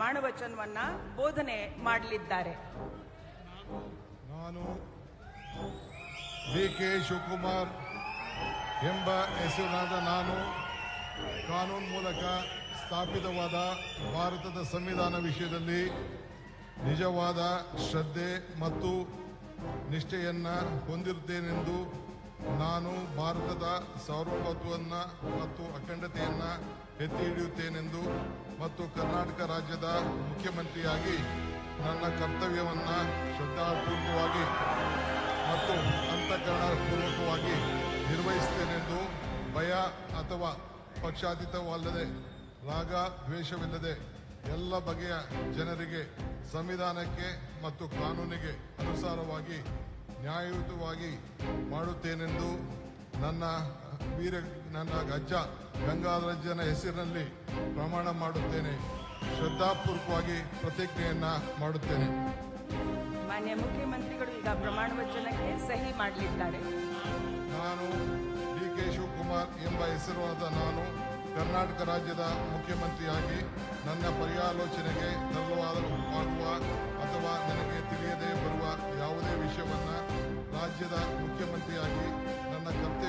ಪ್ರಮಾಣ ವಚನವನ್ನ ಬೋಧನೆ ಮಾಡಲಿದ್ದಾರೆ. ನಾನು ಡಿ.ಕೆ. ಶಿವಕುಮಾರ್ ಎಂಬ ಹೆಸರಿನಾದ ನಾನು ಕಾನೂನು ಮೂಲಕ ಸ್ಥಾಪಿತವಾದ ಭಾರತದ ಸಂವಿಧಾನ ವಿಷಯದಲ್ಲಿ ನಿಜವಾದ ಶ್ರದ್ಧೆ ಮತ್ತು ನಿಷ್ಠೆಯನ್ನು ಹೊಂದಿರುತ್ತೇನೆಂದು ನಾನು ಭಾರತದ ಸಾರ್ವಭೌಮತ್ವವನ್ನು ಮತ್ತು ಅಖಂಡತೆಯನ್ನು ಎತ್ತಿ ಹಿಡಿಯುತ್ತೇನೆಂದು ಮತ್ತು ಕರ್ನಾಟಕ ರಾಜ್ಯದ ಮುಖ್ಯಮಂತ್ರಿಯಾಗಿ ನನ್ನ ಕರ್ತವ್ಯವನ್ನು ಶ್ರದ್ಧಾಪೂರ್ವಕವಾಗಿ ಮತ್ತು ಅಂತಃಕರಣಪೂರ್ವಕವಾಗಿ ನಿರ್ವಹಿಸುತ್ತೇನೆಂದು ಭಯ ಅಥವಾ ಪಕ್ಷಾತೀತವಲ್ಲದೆ ರಾಗ ದ್ವೇಷವಿಲ್ಲದೆ ಎಲ್ಲ ಬಗೆಯ ಜನರಿಗೆ ಸಂವಿಧಾನಕ್ಕೆ ಮತ್ತು ಕಾನೂನಿಗೆ ಅನುಸಾರವಾಗಿ ನ್ಯಾಯಯುತವಾಗಿ ಮಾಡುತ್ತೇನೆಂದು ನನ್ನ ಅಜ್ಜ ಗಂಗಾಧರಜ್ಜನ ಹೆಸರಿನಲ್ಲಿ ಪ್ರಮಾಣ ಮಾಡುತ್ತೇನೆ. ಶ್ರದ್ಧಾಪೂರ್ವಕವಾಗಿ ಪ್ರತಿಜ್ಞೆಯನ್ನ ಮಾಡುತ್ತೇನೆ. ಮಾನ್ಯ ಮುಖ್ಯಮಂತ್ರಿಗಳು ಈಗ ಪ್ರಮಾಣ ವಚನಕ್ಕೆ ಸಹಿ ಮಾಡಲಿದ್ದಾರೆ. ನಾನು ಡಿ.ಕೆ. ಶಿವಕುಮಾರ್ ಎಂಬ ಹೆಸರಾದ ನಾನು ಕರ್ನಾಟಕ ರಾಜ್ಯದ ಮುಖ್ಯಮಂತ್ರಿಯಾಗಿ ನನ್ನ ಪರ್ಯಾಲೋಚನೆಗೆ ತರಲಾಗುವ ಅಥವಾ ನನಗೆ ತಿಳಿಯದೇ ಬರುವ ಯಾವುದೇ ವಿಷಯವನ್ನು ರಾಜ್ಯದ ಮುಖ್ಯಮಂತ್ರಿಯಾಗಿ ನನ್ನ ಕರ್ತವ್ಯ